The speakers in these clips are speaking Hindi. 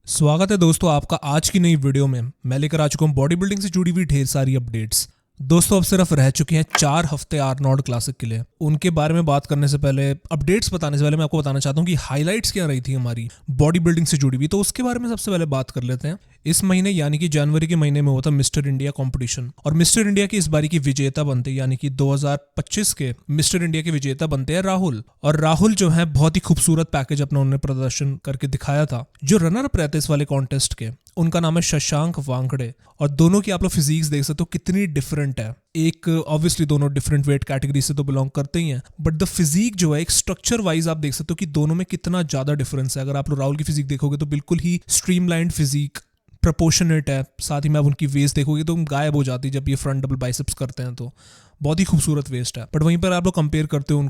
स्वागत है दोस्तों आपका आज की नई वीडियो में। मैं लेकर आ चुका हूँ बॉडी बिल्डिंग से जुड़ी हुई ढेर सारी अपडेट्स। दोस्तों अब सिर्फ रह चुके हैं 4 हफ्ते आर्नोल्ड क्लासिक के लिए। उनके बारे में बात करने से पहले, अपडेट्स बताने से पहले मैं आपको बताना चाहता हूँ कि हाइलाइट्स क्या रही थी हमारी बॉडी बिल्डिंग से जुड़ी हुई, तो उसके बारे में सबसे पहले बात कर लेते हैं। इस महीने यानी कि जनवरी के महीने में हुआ था मिस्टर इंडिया कंपटीशन, और मिस्टर इंडिया की इस बारी की विजेता बनते यानी कि 2025 के मिस्टर इंडिया के विजेता बनते हैं राहुल। और राहुल जो है बहुत ही खूबसूरत पैकेज अपना उन्होंने प्रदर्शन करके दिखाया था। जो रनर अप रहते इस वाले कॉन्टेस्ट के, उनका नाम है शशांक वांगड़े, और दोनों की आप लोग फिजिक्स देख सकते हो कितनी डिफरेंट है। एक ऑब्वियसली दोनों डिफरेंट वेट कैटेगरी से तो बिलोंग करते ही हैं, बट द फिजिक जो है एक स्ट्रक्चर वाइज आप देख सकते हो कि दोनों में कितना ज्यादा डिफरेंस है। अगर आप लोग राहुल की फिजिक देखोगे तो बिल्कुल ही स्ट्रीमलाइंड फिजिक, प्रोपोर्शनेट है। साथ ही में आप उनकी वेस्ट देखोगे तो गायब हो जाती है जब ये फ्रंट डबल बाइसेप्स करते हैं, तो बहुत ही खूबसूरत वेस्ट है। बट वहीं पर आप लोग कंपेयर करते हो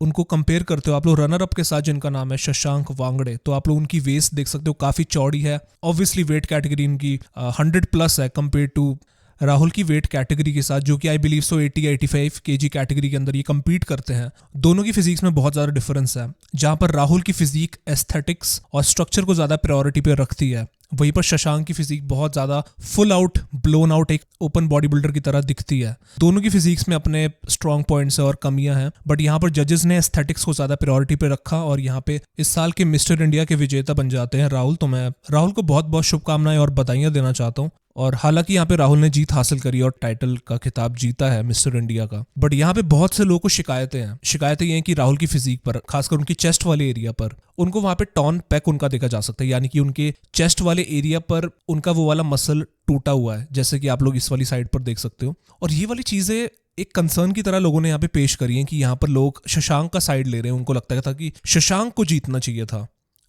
उनको कंपेयर करते हो आप लोग रनर अप के साथ जिनका नाम है शशांक वांगड़े, तो आप लोग उनकी वेस्ट देख सकते हो काफी चौड़ी है। ऑब्वियसली वेट कैटेगरी इनकी 100+ है कंपेयर टू राहुल की वेट कैटेगरी के साथ, जो कि I believe so 80-85 kg category के अंदर ये compete करते हैं। दोनों की फिजिक्स में बहुत ज़्यादा डिफरेंस है। जहां पर राहुल की फिजिक एस्थेटिक्स और स्ट्रक्चर को ज़्यादा प्रायोरिटी पे रखती है, वहीं पर शशांक की फिजिक बहुत ज़्यादा फुल आउट, ब्लोन आउट एक ओपन बॉडी बिल्डर की तरह दिखती है। दोनों की फिजिक्स में अपने स्ट्रॉन्ग पॉइंट्स और कमियां हैं, बट यहाँ पर जजेस ने एस्थेटिक्स को ज़्यादा प्रायोरिटी पे रखा और यहाँ पे इस साल के मिस्टर इंडिया के विजेता बन जाते हैं राहुल। तो मैं राहुल को बहुत बहुत शुभकामनाएं और बधाइयां देना चाहता हूँ। और हालांकि यहाँ पे राहुल ने जीत हासिल करी और टाइटल का खिताब जीता है मिस्टर इंडिया का, बट यहाँ पे बहुत से लोगों को शिकायतें ये हैं कि राहुल की फिजिक पर, खासकर उनकी चेस्ट वाले एरिया पर, उनको वहां पे टॉन पैक उनका देखा जा सकता है, यानी कि उनके चेस्ट वाले एरिया पर उनका वो वाला मसल टूटा हुआ है, जैसे कि आप लोग इस वाली साइड पर देख सकते हो। और ये वाली चीजें एक कंसर्न की तरह लोगों ने यहाँ पे पेश करी है कि यहाँ पर लोग शशांक का साइड ले रहे हैं। उनको लगता था कि शशांक को जीतना चाहिए था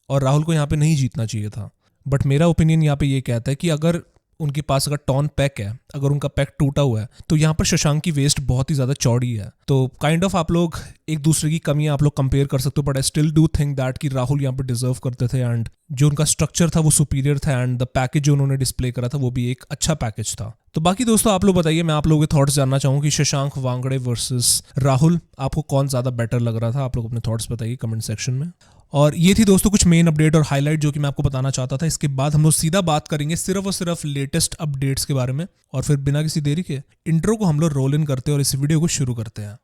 और राहुल को यहाँ पे नहीं जीतना चाहिए था। बट मेरा ओपिनियन यहाँ पे ये कहता है कि अगर उनके पास अगर टॉन पैक है, अगर उनका पैक टूटा हुआ है, तो यहाँ पर शशांक की वेस्ट बहुत ही ज्यादा चौड़ी है। तो काइंड ऑफ आप लोग एक दूसरे की कमियां आप लोग कंपेयर कर सकते हो, but I still do think that कि राहुल यहाँ पर डिजर्व करते थे, एंड जो उनका स्ट्रक्चर था वो सुपीरियर था, एंड द पैकेज जो उन्होंने डिस्प्ले करा था वो भी एक अच्छा पैकेज था। तो बाकी दोस्तों आप लोग बताइए, मैं आप लोगों के थॉट्स जानना चाहूँ कि शशांक वांगड़े वर्सेस राहुल आपको कौन ज्यादा बेटर लग रहा था। आप लोग अपने थॉट्स बताइए कमेंट सेक्शन में। और ये थी दोस्तों कुछ मेन अपडेट और हाईलाइट जो कि मैं आपको बताना चाहता था। इसके बाद हम लोग सीधा बात करेंगे सिर्फ और सिर्फ लेटेस्ट अपडेट्स के बारे में, और फिर बिना किसी देरी के इंट्रो को हम लोग रोल इन करते हैं और इस वीडियो को शुरू करते हैं।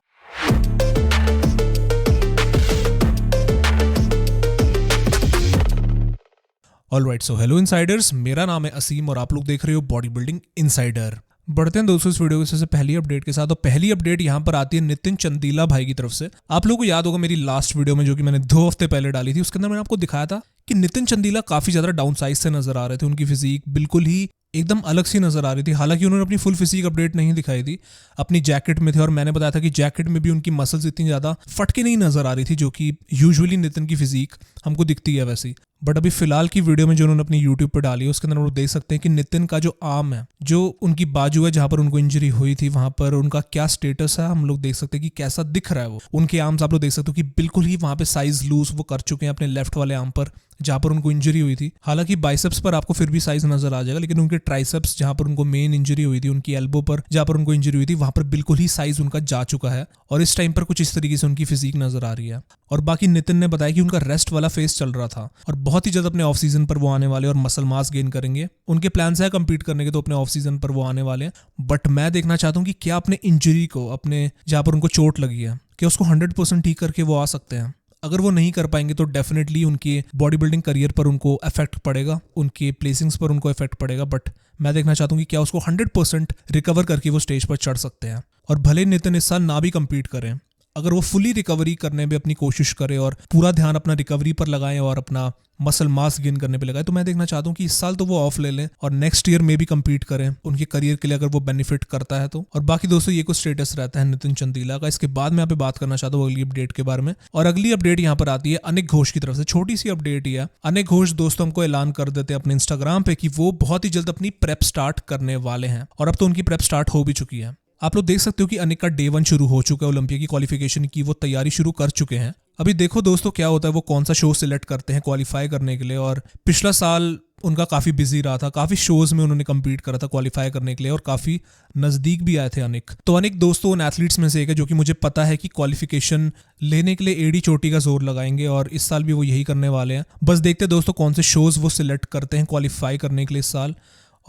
ऑलराइट, सो हेलो इनसाइडर्स, मेरा नाम है असीम और आप लोग देख रहे हो बॉडी बिल्डिंग इनसाइडर। बढ़ते हैं दोस्तों इस वीडियो के सबसे पहली अपडेट के साथ। और पहली अपडेट यहाँ पर आती है नितिन चंदीला भाई की तरफ से। आप लोगों को याद होगा मेरी लास्ट वीडियो में जो कि मैंने 2 हफ्ते पहले डाली थी, उसके अंदर मैंने आपको दिखाया था कि नितिन चंदीला काफी ज्यादा डाउन साइज से नजर आ रहे थे। उनकी फिजिक बिल्कुल ही एकदम अलग सी नजर आ रही थी। हालांकि उन्होंने अपनी फुल फिजिक अपडेट नहीं दिखाई थी, अपनी जैकेट में थे, और मैंने बताया था कि जैकेट में भी उनकी मसल्स इतनी ज्यादा फटके नहीं नजर आ रही थी, जो कि यूजुअली नितिन की फिजिक हमको दिखती है वैसी। बट अभी फिलहाल की वीडियो में जो उन्होंने अपनी यूट्यूब पर डाली है, उसके अंदर हम लोग देख सकते हैं कि नितिन का जो आर्म है, जो उनकी बाजू है जहां पर उनको इंजरी हुई थी, वहां पर उनका क्या स्टेटस है हम लोग देख सकते हैं कि कैसा दिख रहा है वो। उनके आर्म्स आप लोग देख सकते हो कि बिल्कुल ही वहां पे साइज लूज वो कर चुके हैं अपने लेफ्ट वाले आर्म पर जहां पर उनको इंजरी हुई थी। हालांकि बाइसेप्स पर आपको फिर भी साइज नजर आ जाएगा, लेकिन उनके ट्राइसेप्स जहां पर उनको मेन इंजरी हुई थी, उनकी एल्बो पर जहां पर उनको इंजरी हुई थी, वहां पर बिल्कुल ही साइज उनका जा चुका है, और इस टाइम पर कुछ इस तरीके से उनकी फिजिक नजर आ रही है। और बाकी नितिन ने बताया कि उनका रेस्ट वाला फेज चल रहा था और बहुत ही जल्द अपने ऑफ सीजन पर वो आने वाले और मसल मास गेन करेंगे। उनके प्लान्स है कंपीट करने के, तो अपने ऑफ सीजन पर वो आने वाले हैं। बट मैं देखना चाहता हूँ कि क्या अपने इंजरी को, अपने जहां पर उनको चोट लगी है, क्या उसको 100% ठीक करके वो आ सकते हैं। अगर वो नहीं कर पाएंगे तो डेफिनेटली उनके बॉडी बिल्डिंग करियर पर उनको इफेक्ट पड़ेगा, उनके प्लेसिंग्स पर उनको इफेक्ट पड़ेगा। बट मैं देखना चाहता हूँ कि क्या उसको 100% रिकवर करके वो स्टेज पर चढ़ सकते हैं। और भले नितिन इस साल ना भी कंपीट करें, अगर वो फुली रिकवरी करने में अपनी कोशिश करे और पूरा ध्यान अपना रिकवरी पर लगाएं और अपना मसल मास गेन करने पे लगाए, तो मैं देखना चाहता हूँ कि इस साल तो वो ऑफ ले लें और नेक्स्ट ईयर में भी compete करें उनके करियर के लिए, अगर वो बेनिफिट करता है तो। और बाकी दोस्तों ये कुछ स्टेटस रहता है नितिन चंदीला का। इसके बाद मैं यहाँ पे बात करना चाहता हूँ अगली अपडेट के बारे में, और अगली अपडेट यहाँ पर आती है अनिक घोष की तरफ से। छोटी सी अपडेट ही है। अनिक घोष दोस्तों हमको ऐलान कर देते हैं अपने इंस्टाग्राम पे कि वो बहुत ही जल्द अपनी प्रेप स्टार्ट करने वाले हैं, और अब तो उनकी प्रेप स्टार्ट हो भी चुकी है। आप लोग देख सकते हो कि अनिक का डे 1 शुरू हो चुका है, ओलंपिया की क्वालिफिकेशन की वो तैयारी शुरू कर चुके हैं। अभी देखो दोस्तों क्या होता है, वो कौन सा शो सिलेक्ट करते हैं क्वालिफाई करने के लिए। और पिछला साल उनका काफ़ी बिजी रहा था, काफ़ी शोज़ में उन्होंने कम्पीट करा था क्वालिफाई करने के लिए और काफ़ी नज़दीक भी आए थे अनिक। तो अनिक दोस्तों उन एथलीट्स में से एक है जो कि मुझे पता है कि क्वालिफिकेशन लेने के लिए एड़ी चोटी का जोर लगाएंगे और इस साल भी वो यही करने वाले हैं। बस देखते हैं दोस्तों कौन से शोज़ वो सिलेक्ट करते हैं क्वालिफाई करने के लिए इस साल,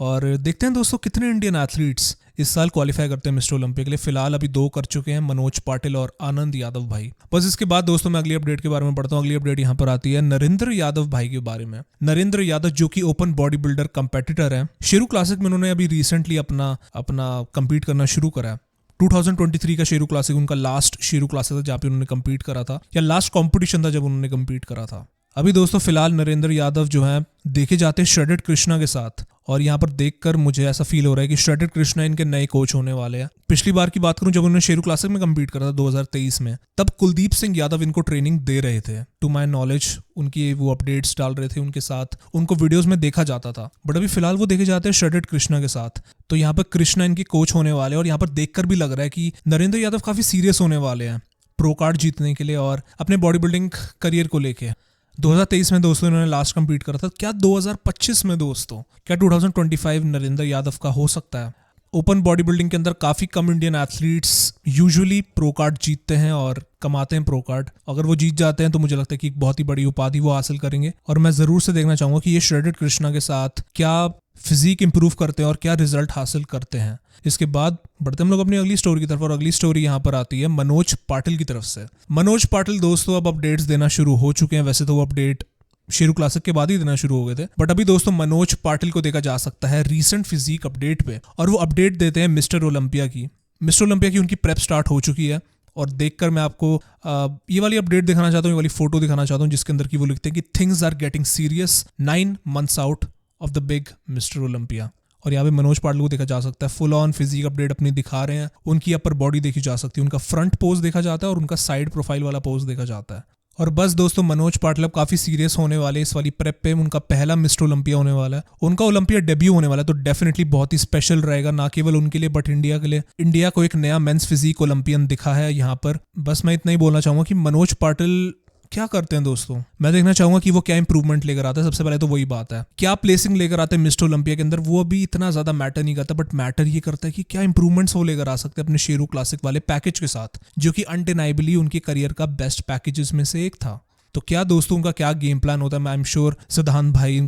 और देखते हैं दोस्तों कितने इंडियन एथलीट्स इस साल क्वालिफाई करते हैं मिस्टर ओलंपिया के लिए। फिलहाल अभी 2 कर चुके हैं, मनोज पाटिल और आनंद यादव भाई। बस इसके बाद दोस्तों मैं अगली अपडेट के बारे में पढ़ता हूँ। अगली अपडेट यहाँ पर आती है नरेंद्र यादव भाई के बारे में। नरेंद्र यादव जो कि ओपन बॉडी बिल्डर कंपेटिटर है, शेरू क्लासिक में उन्होंने अभी रिसेंटली अपना कंपीट करना शुरू करा है। 2023 का शेरू क्लासिक उनका लास्ट शेरू क्लासिक था जहाँ पे उन्होंने कंपीट करा था, या लास्ट कंपटीशन था जब उन्होंने कंपीट करा था। अभी दोस्तों फिलहाल नरेंद्र यादव जो हैं देखे जाते हैं श्रेडेड कृष्णा के साथ, और यहाँ पर देखकर मुझे ऐसा फील हो रहा है कि श्रेडेड कृष्णा इनके नए कोच होने वाले हैं। पिछली बार की बात करूं जब उन्होंने शेरू क्लासिक में कंपीट करा था 2023 में, तब कुलदीप सिंह यादव इनको ट्रेनिंग दे रहे थे। टू माय नॉलेज उनकी वो अपडेट्स डाल रहे थे उनके साथ, उनको वीडियोस में देखा जाता था। बट अभी फिलहाल वो देखे जाते हैं श्रेडेड कृष्णा के साथ। तो यहाँ पर कृष्णा इनकी कोच होने वाले हैं, और यहाँ पर देखकर भी लग रहा है कि नरेंद्र यादव काफी सीरियस होने वाले हैं प्रो कार्ड जीतने के लिए और अपने बॉडी बिल्डिंग करियर को लेके। 2023 में दोस्तों इन्होंने लास्ट कंपीट करा था। क्या 2025 में दोस्तों, क्या 2025 नरेंद्र यादव का हो सकता है? ओपन बॉडी बिल्डिंग के अंदर काफ़ी कम Indian athletes usually pro card जीतते हैं और कमाते हैं प्रो कार्ड। अगर वो जीत जाते हैं तो मुझे लगता है कि एक बहुत ही बड़ी उपाधि वो हासिल करेंगे, और मैं ज़रूर से देखना चाहूँगा कि ये श्रेडेड कृष्णा के साथ क्या फिजिक इंप्रूव करते हैं और क्या रिजल्ट हासिल करते हैं। इसके बाद बढ़ते हम लोग अपनी अगली स्टोरी की तरफ, और अगली स्टोरी यहाँ पर आती है मनोज पाटिल की तरफ से। मनोज पाटिल दोस्तों अब अपडेट्स देना शुरू हो चुके हैं। वैसे तो वो अपडेट शेरू क्लासिक के बाद ही देना शुरू हो गए थे, बट अभी दोस्तों मनोज पाटिल को देखा जा सकता है रीसेंट फिजिक अपडेट पे, और वो अपडेट देते हैं मिस्टर ओलंपिया की। मिस्टर ओलंपिया की उनकी प्रेप स्टार्ट हो चुकी है, और देखकर मैं आपको ये वाली अपडेट दिखाना चाहता हूँ, ये वाली फोटो दिखाना चाहता हूँ जिसके अंदर की वो लिखते हैं कि things are getting serious 9 months out of the big mister Olympia. और यहाँ पे मनोज पाटिल को देखा जा सकता है फुल ऑन फिजिक अपडेट अपनी दिखा रहे हैं। उनकी अपर बॉडी देखी जा सकती है, उनका फ्रंट पोज देखा जाता है और उनका साइड प्रोफाइल वाला पोज देखा जाता है। और बस दोस्तों मनोज पाटिल अब काफी सीरियस होने वाले इस वाली प्रेप पे। उनका पहला मिस्टर ओलंपिया होने वाला है, उनका ओलंपिया डेब्यू होने वाला है, तो डेफिनेटली बहुत ही स्पेशल रहेगा, ना केवल उनके लिए बट इंडिया के लिए। इंडिया को एक नया मेंस फिजिक ओलंपियन दिखा है यहाँ पर। बस मैं इतना ही बोलना चाहूंगा कि मनोज पाटिल क्या करते हैं दोस्तों, मैं देखना चाहूंगा कि वो क्या इंप्रूवमेंट लेकर आता है। सबसे पहले तो वही बात है, क्या प्लेसिंग लेकर आते हैं मिस्टर ओलंपिया के अंदर, वो अभी इतना ज्यादा मैटर नहीं करता, बट मैटर ये करता है कि क्या इंप्रूवमेंट्स वो लेकर आ सकते हैं अपने शेरू क्लासिक वाले पैकेज के साथ, जो कि अनडिनाइबली उनके करियर का बेस्ट पैकेजेस में से एक था। तो क्या दोस्तों उनका क्या गेम प्लान होता है, मैं आई एम श्योर सिद्धांत भाई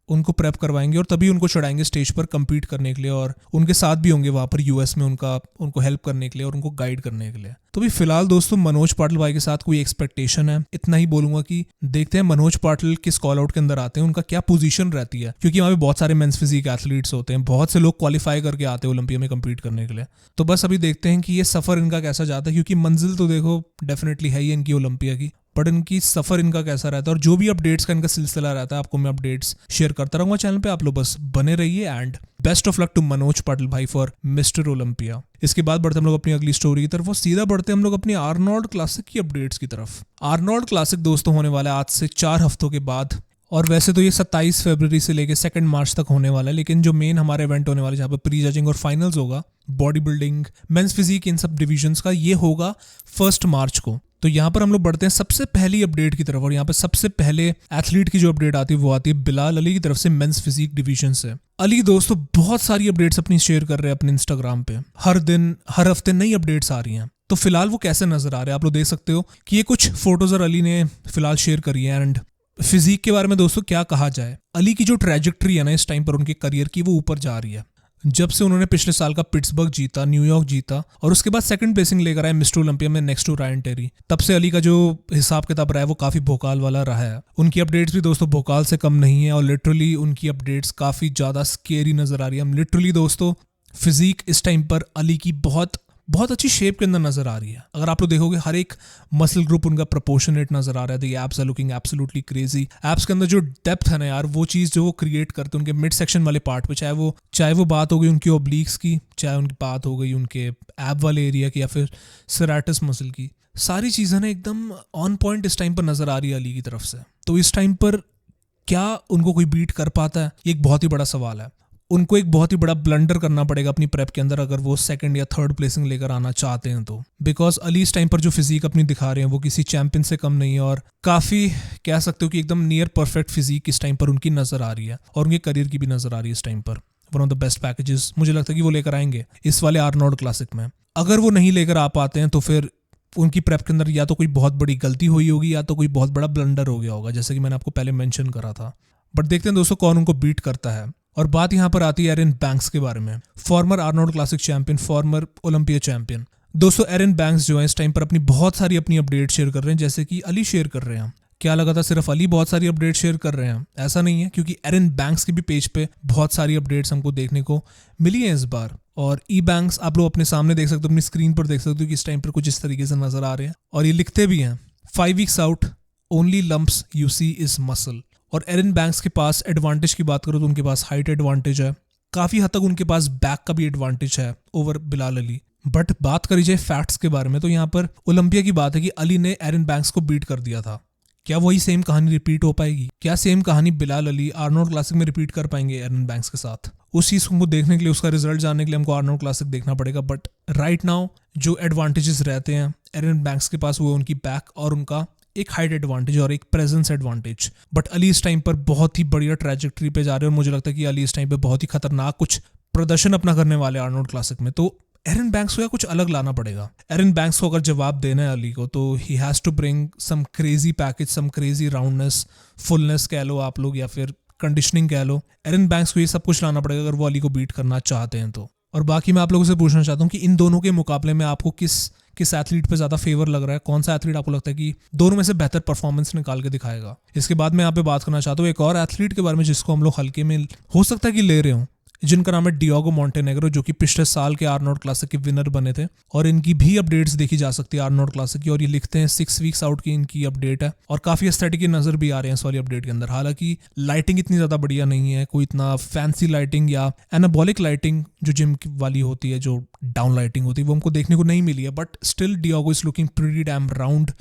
उनको प्रेप करवाएंगे और तभी उनको चढ़ाएंगे स्टेज पर कम्पीट करने के लिए, और उनके साथ भी होंगे वहां पर यूएस में उनको हेल्प करने के लिए और उनको गाइड करने के लिए। तो भी फिलहाल दोस्तों मनोज पाटिल भाई के साथ कोई एक्सपेक्टेशन है, इतना ही बोलूंगा कि देखते हैं मनोज पाटिल किस कॉल आउट के अंदर आते हैं, उनका क्या पोजीशन रहती है, क्योंकि वहाँ पे बहुत सारे मेंस फिजिक एथलीट्स होते हैं, बहुत से लोग क्वालिफाई करके आते हैं ओलंपिया में कम्पीट करने के लिए। तो बस अभी देखते हैं कि ये सफर इनका कैसा जाता है, क्योंकि मंजिल तो देखो डेफिनेटली है ही इनकी ओलंपिया की, बट इनकी सफर इनका कैसा रहता है। और जो भी अपडेट्स का इनका सिलसिला रहता है आपको मैं अपडेट्स शेयर करता रहूंगा चैनल पे, आप लोग बस बने रहिए। And best of luck to Manoj Patil भाई फॉर मिस्टर ओलंपिया। इसके बाद बढ़ते हम लोग अपनी अगली स्टोरी की तरफ, वो सीधा बढ़ते हम लोग अपनी आर्नोल्ड क्लासिक की अपडेट्स की तरफ। आर्नोल्ड क्लासिक दोस्तों होने वाला है आज से 4 हफ्तों के बाद, और वैसे तो ये 27 फरवरी से लेकर 2 मार्च तक होने वाला है, लेकिन जो मेन हमारा इवेंट होने वाला है जहाँ पे प्री जजिंग और फाइनल्स होगा बॉडी बिल्डिंग, मेंस फिजिक, इन सब डिविजन्स का, ये होगा 1 मार्च को। तो यहाँ पर हम लोग बढ़ते हैं सबसे पहली अपडेट की तरफ, और यहाँ पर सबसे पहले एथलीट की जो अपडेट आती है वो आती है बिलाल अली की तरफ से मेंस फिजिक डिवीजन से। अली दोस्तों बहुत सारी अपडेट्स अपनी शेयर कर रहे हैं अपने इंस्टाग्राम पे, हर दिन हर हफ्ते नई अपडेट्स आ रही हैं। तो फिलहाल वो कैसे नजर आ रहे हैं आप लोग देख सकते हो कि ये कुछ फोटोज और अली ने फिलहाल शेयर करी है। एंड फिजिक के बारे में दोस्तों क्या कहा जाए, अली की जो ट्रैजेक्टरी है ना इस टाइम पर उनके करियर की, वो ऊपर जा रही है। जब से उन्होंने पिछले साल का पिट्सबर्ग जीता, न्यूयॉर्क जीता, और उसके बाद 2nd प्लेसिंग लेकर आए मिस्टर ओलंपिया में नेक्स्ट टू रायन टेरी, तब से अली का जो हिसाब किताब रहा है वो काफी भोकाल वाला रहा है। उनकी अपडेट्स भी दोस्तों भोकाल से कम नहीं है, और लिटरली उनकी अपडेट्स काफी ज्यादा स्केरी नजर आ रही है। हम लिटरली दोस्तों फिजिक इस टाइम पर अली की बहुत अच्छी शेप के अंदर नजर आ रही है। अगर आप लोग देखोगे हर एक मसल ग्रुप उनका प्रोपोर्शनेट नजर आ रहा है। The abs are looking absolutely crazy. Abs के अंदर जो डेप्थ है ना यार, वो चीज जो वो क्रिएट करते हैं उनके मिड सेक्शन वाले पार्ट पे, चाहे वो बात हो गई उनकी ओब्लिक्स की, चाहे उनकी बात हो गई उनके एब वाले एरिया की, या फिर सेराटस मसल की, सारी चीजें ना एकदम ऑन पॉइंट इस टाइम पर नजर आ रही है अली की तरफ से। तो इस टाइम पर क्या उनको कोई बीट कर पाता है, ये एक बहुत ही बड़ा सवाल है। उनको एक बहुत ही बड़ा ब्लंडर करना पड़ेगा अपनी प्रेप के अंदर अगर वो सेकंड या थर्ड प्लेसिंग लेकर आना चाहते हैं तो, बिकॉज अली इस टाइम पर जो फिजिक अपनी दिखा रहे हैं वो किसी चैंपियन से कम नहीं है और काफ़ी कह सकते हो कि एकदम नियर परफेक्ट फिजिक इस टाइम पर उनकी नज़र आ रही है और उनके करियर की भी नज़र आ रही है इस टाइम पर। One of the best packages मुझे लगता है कि वो लेकर आएंगे इस वाले आर्नोल्ड क्लासिक में। अगर वो नहीं लेकर आ पाते हैं तो फिर उनकी प्रेप के अंदर या तो कोई बहुत बड़ी गलती हुई होगी या तो कोई बहुत बड़ा ब्लंडर हो गया होगा, जैसे कि मैंने आपको पहले मेंशन करा था। बट देखते हैं दोस्तों कौन उनको बीट करता है। और बात यहाँ पर आती है एरन बैंक्स के बारे में, farmer Arnold classic champion, farmer Olympia champion. दोस्तों एरन बैंक्स जो है इस टाइम पर बहुत सारी अपनी अपडेट शेयर कर रहे हैं, जैसे कि अली शेयर कर रहे हैं। क्या लगा था सिर्फ अली बहुत सारी अपडेट शेयर कर रहे हैं? ऐसा नहीं है, क्योंकि एरन बैंक्स के भी पेज पे बहुत सारी अपडेट्स हमको देखने को मिली हैं इस बार। और ई बैंक्स आप लोग अपने सामने देख सकते हो, अपनी स्क्रीन पर देख सकते हो कि इस टाइम पर कुछ इस तरीके से नजर आ रहे हैं और ये लिखते भी हैं 5 weeks out, only lumps you see is muscle. और एरन बैंक्स के पास एडवांटेज की बात करो तो उनके पास हाइट एडवांटेज है, काफी हद तक उनके पास बैक का भी एडवांटेज है ओवर बिलाल अली। बट बात करी जाए फैक्ट्स के बारे में तो यहाँ पर ओलंपिया की बात है कि अली ने एरन बैंक्स को बीट कर दिया था। क्या वही सेम कहानी रिपीट हो पाएगी? क्या सेम कहानी बिलाल अली आर्नोल्ड क्लासिक में रिपीट कर पाएंगे एरन बैंक्स के साथ? उस चीज को देखने के लिए, उसका रिजल्ट जानने के लिए हमको आर्नोल्ड क्लासिक देखना पड़ेगा। बट राइट नाउ जो एडवांटेजेस रहते हैं एरन बैंक्स के पास वो उनकी बैक और उनका एक हाइट एडवांटेज और एक प्रेजेंस एडवांटेज। बट अली इस टाइम पर बहुत ही बढ़िया ट्रैजेक्टरी पे जा रहे हैं और मुझे लगता है कि अली इस टाइम पे बहुत ही खतरनाक कुछ प्रदर्शन अपना करने वाले आर्नोल्ड क्लासिक में। तो एरन बैंक्स को या कुछ अलग लाना पड़ेगा। एरन बैंक्स को अगर जवाब देना है अली को तो ही has to bring some crazy package, some crazy roundness, fullness कह लो आप लोग या फिर कंडीशनिंग कह लो। एरन बैंक्स को ये सब कुछ लाना पड़ेगा अगर वो अली को बीट करना चाहते हैं तो। और बाकी मैं आप लोगों से पूछना चाहता हूँ कि इन दोनों के मुकाबले में आपको किस एथलीट पे ज्यादा फेवर लग रहा है? कौन सा एथलीट आपको लगता है कि दोनों में से बेहतर परफॉर्मेंस निकाल के दिखाएगा? इसके बाद मैं यहाँ पे बात करना चाहता हूँ एक और एथलीट के बारे में जिसको हम लोग हल्के में हो सकता है कि ले रहे हो, जिनका नाम है डियागो मोंटेनेग्रो, जो कि पिछले साल के आर्नोल्ड क्लासिक के विनर बने थे। और इनकी भी अपडेट्स देखी जा सकती है आर्नोल्ड क्लासिक की, और ये लिखते हैं 6 weeks आउट की इनकी अपडेट है और काफी एस्थेटिक नजर भी आ रहे हैं इस वाली अपडेट के अंदर। हालांकि लाइटिंग इतनी ज्यादा बढ़िया नहीं है, कोई इतना फैंसी लाइटिंग या एनाबॉलिक लाइटिंग जो जिम वाली होती है, जो डाउन लाइटिंग होती है, वो हमको देखने को नहीं मिली है। But still Diego is looking pretty dam round.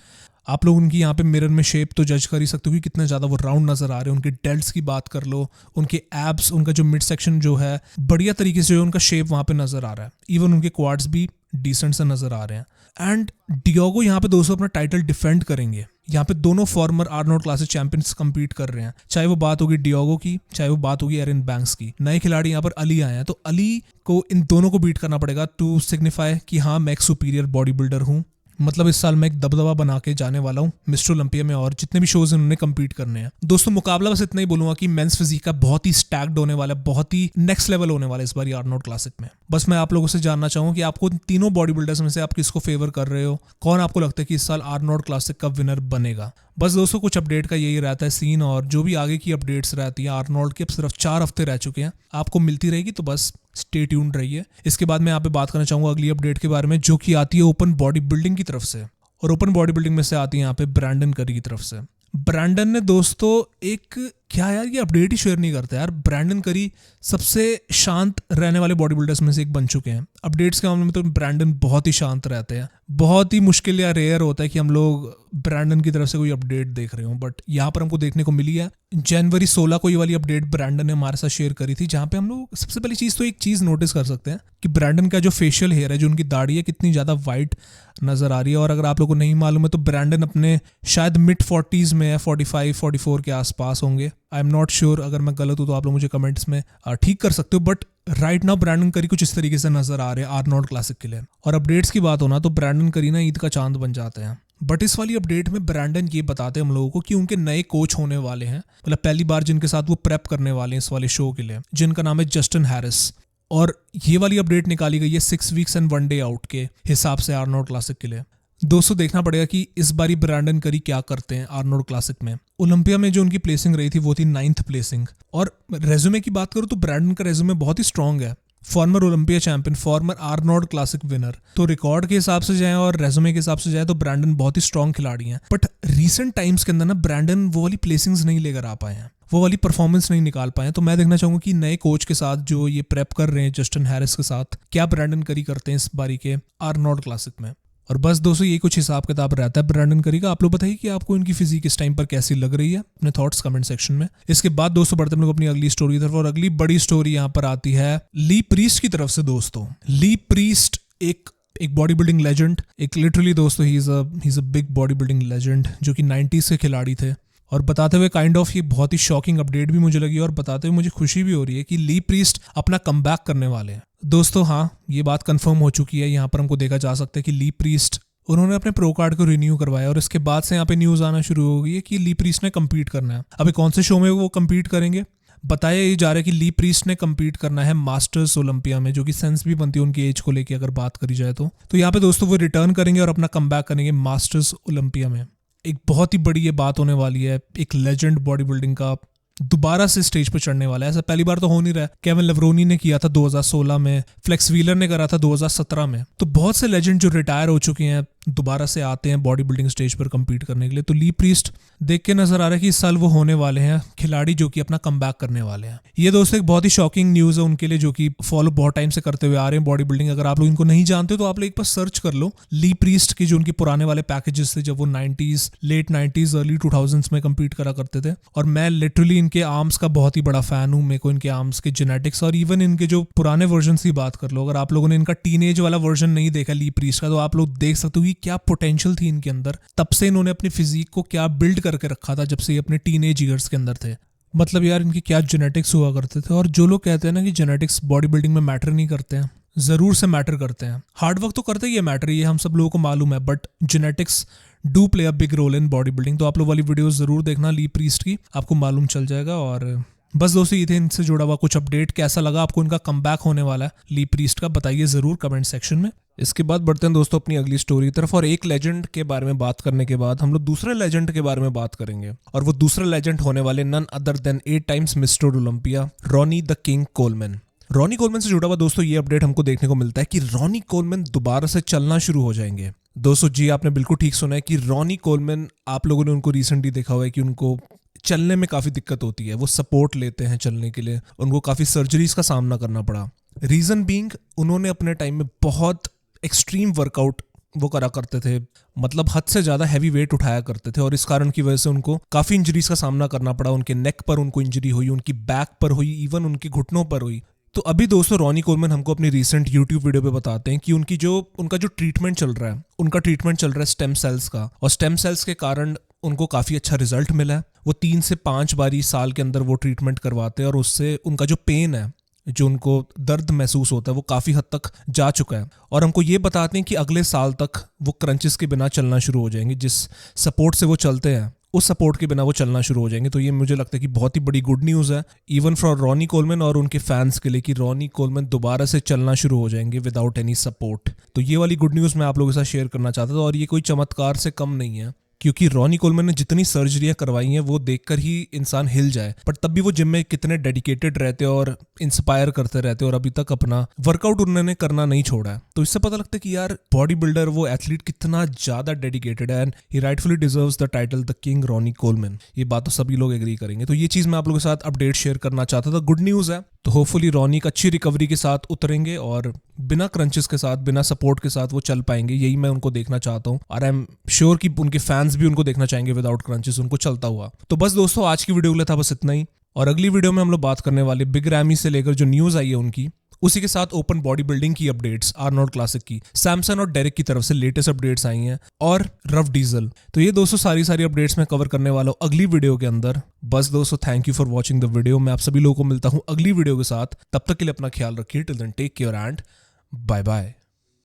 आप लोग उनकी यहाँ पे मिरर में शेप तो जज कर ही सकते हो कि कितने ज़्यादा वो राउंड नज़र आ रहे हैं। उनके डेल्ट्स की बात कर लो, उनके एब्स, उनका जो मिड सेक्शन जो है बढ़िया तरीके से जो उनका शेप वहाँ पे नज़र आ रहा है। इवन उनके क्वाड्स भी डिसेंट से नज़र आ रहे हैं। एंड डियागो यहाँ पे दोस्तों अपना टाइटल डिफेंड करेंगे। यहाँ पे दोनों farmer Arnold classic champions compete कर रहे हैं, चाहे वो बात होगी डियागो की, चाहे वो बात होगी एरन बैंक्स की। नए खिलाड़ी यहाँ पर अली आए हैं तो अली को इन दोनों को बीट करना पड़ेगा टू सिग्निफाई कि हाँ मैं एक सुपीरियर बॉडी बिल्डर हूँ। मतलब इस साल मैं एक दबदबा बना के जाने वाला हूँ मिस्टर ओलंपिया में और जितने भी शोज उन्होंने compete करने हैं। दोस्तों मुकाबला बस इतना ही बोलूंगा कि मेंस फिजिक का बहुत ही स्टैक्ड होने वाला है, बहुत ही नेक्स्ट लेवल होने वाला है इस बार आर्नोल्ड क्लासिक में। बस मैं आप लोगों से जानना चाहूंगा कि आपको तीनों बॉडी बिल्डर्स में से आप किसको फेवर कर रहे हो, कौन आपको लगता है कि इस साल आर्नोल्ड क्लासिक का विनर बनेगा। बस दोस्तों कुछ अपडेट का यही रहता है सीन, और जो भी आगे की अपडेट्स रहती है आर्नोल्ड के अब सिर्फ 4 हफ्ते रह चुके हैं, आपको मिलती रहेगी, तो बस स्टे ट्यून्ड रहिए। इसके बाद मैं यहाँ पे बात करना चाहूंगा अगली अपडेट के बारे में, जो कि आती है ओपन बॉडी बिल्डिंग की तरफ से। और ओपन बॉडी बिल्डिंग में से आती है यहाँ पे ब्रैंडन करी की तरफ से। ब्रैंडन ने दोस्तों एक क्या यार ये अपडेट ही शेयर नहीं करते यार। ब्रैंडन करी सबसे शांत रहने वाले बॉडी बिल्डर्स में से एक बन चुके हैं। अपडेट्स के मामले में तो ब्रैंडन बहुत ही शांत रहते हैं। बहुत ही मुश्किल या रेयर होता है कि हम लोग ब्रैंडन की तरफ से कोई अपडेट देख रहे हो, बट यहाँ पर हमको देखने को मिली है। जनवरी 16 को ये वाली अपडेट ब्रैंडन ने हमारे साथ शेयर करी थी, जहाँ पे हम लोग सबसे पहली चीज तो एक चीज नोटिस कर सकते हैं कि ब्रैंडन का जो फेशियल हेयर है, जो उनकी दाढ़ी है, कितनी ज्यादा वाइट नजर आ रही है। और अगर आप लोगों को नहीं मालूम है तो ब्रैंडन अपने शायद मिड 40s में है, 45-44 के आसपास होंगे। आई एम नॉट श्योर, अगर मैं गलत हूँ तो आप लोग मुझे कमेंट्स में ठीक कर सकते हो। बट राइट नाउ ब्रैंडन करी कुछ इस तरीके से नजर आ रहे हैं आर्नोल्ड क्लासिक के लिए। और अपडेट्स की बात हो ना तो ब्रैंडन करी ना ईद का चांद बन जाते हैं। बट इस वाली अपडेट में ब्रैंडन ये बताते हैं हम लोगों को कि उनके नए कोच होने वाले हैं, मतलब पहली बार जिनके साथ वो प्रेप करने वाले हैं इस वाले शो के लिए, जिनका नाम है जस्टिन हैरिस। और ये वाली अपडेट निकाली गई है 6 weeks and 1 day आउट के हिसाब से आर्नोल्ड क्लासिक के लिए। दोस्तों देखना पड़ेगा कि इस बारी ब्रैंडन करी क्या करते हैं आर्नोल्ड क्लासिक में। ओलंपिया में जो उनकी प्लेसिंग रही थी वो थी 9th प्लेसिंग। और रेज्यूमे की बात करूं तो ब्रैंडन का रेज्यूमे बहुत ही स्ट्रांग है। Farmer Olympia champion, farmer Arnold classic winner. तो रिकॉर्ड के हिसाब से जाए और रेज्यूमे के हिसाब से जाए तो ब्रैंडन बहुत ही स्ट्रांग खिलाड़ी हैं। बट रीसेंट टाइम्स के अंदर ना ब्रैंडन वो वाली प्लेसिंग्स नहीं लेकर आ पाए हैं, वो वाली परफॉर्मेंस नहीं निकाल पाए। तो मैं देखना चाहूंगा कि नए कोच के साथ जो ये प्रेप कर रहे हैं जस्टिन हैरिस के साथ, क्या ब्रैंडन करी करते हैं इस बारी के आर्नोल्ड क्लासिक में। और बस दोस्तों ये कुछ हिसाब किताब रहता है ब्रैंडन करी का। आप लोग बताइए कि आपको इनकी फिजिक इस टाइम पर कैसी लग रही है, अपने थॉट्स कमेंट सेक्शन में। इसके बाद दोस्तों बढ़ते हम लोग अपनी अगली स्टोरी की तरफ, और अगली बड़ी स्टोरी यहाँ पर आती है ली प्रीस्ट की तरफ से। दोस्तों ली प्रीस्ट एक बॉडी बिल्डिंग लेजेंड, एक लिटरली दोस्तों he is a big body building legend, जो कि 90s के खिलाड़ी थे। और बताते हुए काइंड ऑफ ये बहुत ही शॉकिंग अपडेट भी मुझे लगी, और बताते हुए मुझे खुशी भी हो रही है कि ली प्रीस्ट अपना कमबैक करने वाले हैं। दोस्तों हाँ, ये बात कंफर्म हो चुकी है। यहाँ पर हमको देखा जा सकता है कि ली प्रीस्ट उन्होंने अपने प्रो कार्ड को रिन्यू करवाया, और इसके बाद से यहाँ पे न्यूज आना शुरू हो गई है कि ली प्रीस्ट ने कम्पीट करना है। अभी कौन से शो में वो कम्पीट करेंगे, बताया ये जा रहा है कि ली प्रीस्ट ने कम्पीट करना है मास्टर्स ओलंपिया में, जो कि सेंस भी बनती है उनकी एज को लेकर अगर बात करी जाए तो यहाँ पे दोस्तों वो रिटर्न करेंगे और अपना कमबैक करेंगे मास्टर्स ओलंपिया में। एक बहुत ही बड़ी ये बात होने वाली है, एक लेजेंड बॉडी बिल्डिंग का दोबारा से स्टेज पर चढ़ने वाला है। ऐसा पहली बार तो हो नहीं रहा है। केविन लेवरोनी ने किया था 2016 में, फ्लेक्स व्हीलर ने करा था 2017 में। तो बहुत से लेजेंड जो रिटायर हो चुके हैं दोबारा से आते हैं बॉडी बिल्डिंग स्टेज पर कम्पीट करने के लिए। तो ली प्रीस्ट देख के नजर आ रहा है कि इस साल वो होने वाले हैं खिलाड़ी जो कि अपना कमबैक करने वाले हैं। ये दोस्तों एक बहुत ही शॉकिंग न्यूज है उनके लिए, जो कि फॉलो बहुत टाइम से करते हुए आ रहे हैं बॉडी बिल्डिंग। अगर आप लोग इनको नहीं जानते तो आप लोग एक बार सर्च कर लो ली प्रीस्ट की, जो उनके पुराने वाले पैकेजेस थे जब वो 90s, late 90s, early 2000s में कम्पीट करा करते थे। और मैं लिटरली इनके आर्म्स का बहुत ही बड़ा फैन हूँ। मेरे को इनके आर्म्स के जेनेटिक्स और इवन इनके जो पुराने वर्जन की बात कर लो, अगर आप लोगों ने इनका टीनेज वाला वर्जन नहीं देखा ली प्रीस्ट का, तो आप लोग देख सकते हो कि क्या पोटेंशियल थी इनके अंदर। तब से इन्होंने अपनी फिजिक को क्या बिल्ड करके रखा था जब से ये अपने टीनेज ईयर्स के अंदर थे। मतलब यार इनकी क्या जेनेटिक्स हुआ करते थे। और जो लोग कहते हैं ना कि जेनेटिक्स बॉडी बिल्डिंग में मैटर नहीं करते हैं, जरूर से मैटर करते हैं। हार्डवर्क तो करते ही है मैटर, ये हम सब लोगों को मालूम है, but genetics do play a big role in body building. तो आप लोग वाली वीडियोस जरूर देखना ली प्रीस्ट की, आपको मालूम चल जाएगा। और बस दोस्तों ये थे इनसे जुड़ा हुआ कुछ अपडेट। कैसा लगा आपको इनका कमबैक होने वाला है ली प्रीस्ट का, बताइए जरूर कमेंट सेक्शन में। इसके बाद बढ़ते हैं दोस्तों अपनी अगली स्टोरी की तरफ, और एक लेजेंड के बारे में बात करने के बाद हम लोग दूसरे लेजेंड के बारे में बात करेंगे। और वो दूसरे लेजेंड होने वाले none other than 8 times mister Olympia, Ronnie the king Coleman. Ronnie Coleman से जुड़ा हुआ दोस्तों ये अपडेट हमको देखने को मिलता है कि रॉनी कोलमैन दोबारा से चलना शुरू हो जाएंगे। दोस्तों जी आपने बिल्कुल ठीक सुना है कि रॉनी कोलमैन, आप लोगों ने उनको रिसेंटली देखा हुआ है कि उनको चलने में काफी दिक्कत होती है, वो सपोर्ट लेते हैं चलने के लिए, उनको काफी सर्जरीज का सामना करना पड़ा। रीजन बीइंग उन्होंने अपने टाइम में बहुत एक्सट्रीम वर्कआउट वो करा करते थे, मतलब हद से ज्यादा हैवी वेट उठाया करते थे, और इस कारण की वजह से उनको काफी इंजरीज का सामना करना पड़ा। उनके नेक पर उनको इंजरी हुई, उनकी बैक पर हुई, इवन उनके घुटनों पर हुई। तो अभी दोस्तों रॉनी कोलमैन हमको अपनी रिसेंट यूट्यूब वीडियो पे बताते हैं कि उनका जो ट्रीटमेंट चल रहा है, उनका ट्रीटमेंट चल रहा है स्टेम सेल्स का, और स्टेम सेल्स के कारण उनको काफी अच्छा रिजल्ट मिला है। वो 3 से 5 बारी साल के अंदर वो ट्रीटमेंट करवाते हैं, और उससे उनका जो पेन है, जो उनको दर्द महसूस होता है, वो काफी हद तक जा चुका है। और हमको ये बताते हैं कि अगले साल तक वो क्रंचेस के बिना चलना शुरू हो जाएंगे। जिस सपोर्ट से वो चलते हैं उस सपोर्ट के बिना वो चलना शुरू हो जाएंगे। तो ये मुझे लगता है कि बहुत ही बड़ी गुड न्यूज़ है इवन फॉर रॉनी कोलमैन और उनके फैंस के लिए, कि रॉनी कोलमैन दोबारा से चलना शुरू हो जाएंगे विदाउट एनी सपोर्ट। तो ये वाली गुड न्यूज़ मैं आप लोगों के साथ शेयर करना चाहता था, और ये कोई चमत्कार से कम नहीं है, क्योंकि रॉनी कोलमैन ने जितनी सर्जरियां करवाई हैं वो देखकर ही इंसान हिल जाए। पर तब भी वो जिम में कितने डेडिकेटेड रहते और इंस्पायर करते रहते, और अभी तक अपना वर्कआउट उन्होंने करना नहीं छोड़ा है। तो इससे पता लगता है कि यार बॉडी बिल्डर, वो एथलीट कितना ज्यादा डेडिकेटेड है, and he rightfully deserves the title the king Ronnie Coleman. ये बात तो सभी लोग एग्री करेंगे। तो ये चीज मैं आप लोगों के साथ अपडेट शेयर करना चाहता था, गुड न्यूज है। तो होपफुली रॉनी एक अच्छी रिकवरी के साथ उतरेंगे और बिना क्रंचेस के साथ, बिना सपोर्ट के साथ वो चल पाएंगे। यही मैं उनको देखना चाहता हूँ, और आई एम श्योर कि उनके फैंस भी उनको देखना चाहेंगे विदाउट क्रंचेस, उनको चलता हुआ। तो बस दोस्तों आज की वीडियो के लिए था बस इतना ही, और अगली वीडियो में हम लोग बात करने वाले बिग रैमी से लेकर जो न्यूज आई है उनकी, उसी के साथ ओपन बॉडी बिल्डिंग की अपडेट्स, आर्नोल्ड क्लासिक की, सैमसन और डेरिक की तरफ से लेटेस्ट अपडेट्स आई हैं, और रफ डीजल। तो ये दोस्तों सारी अपडेट्स मैं कवर करने वाला हूँ अगली वीडियो के अंदर। बस दोस्तों thank you for watching the video. मैं आप सभी लोगों को मिलता हूँ अगली वीडियो के साथ, तब तक के लिए अपना ख्याल रखिए। Till then take care and bye bye.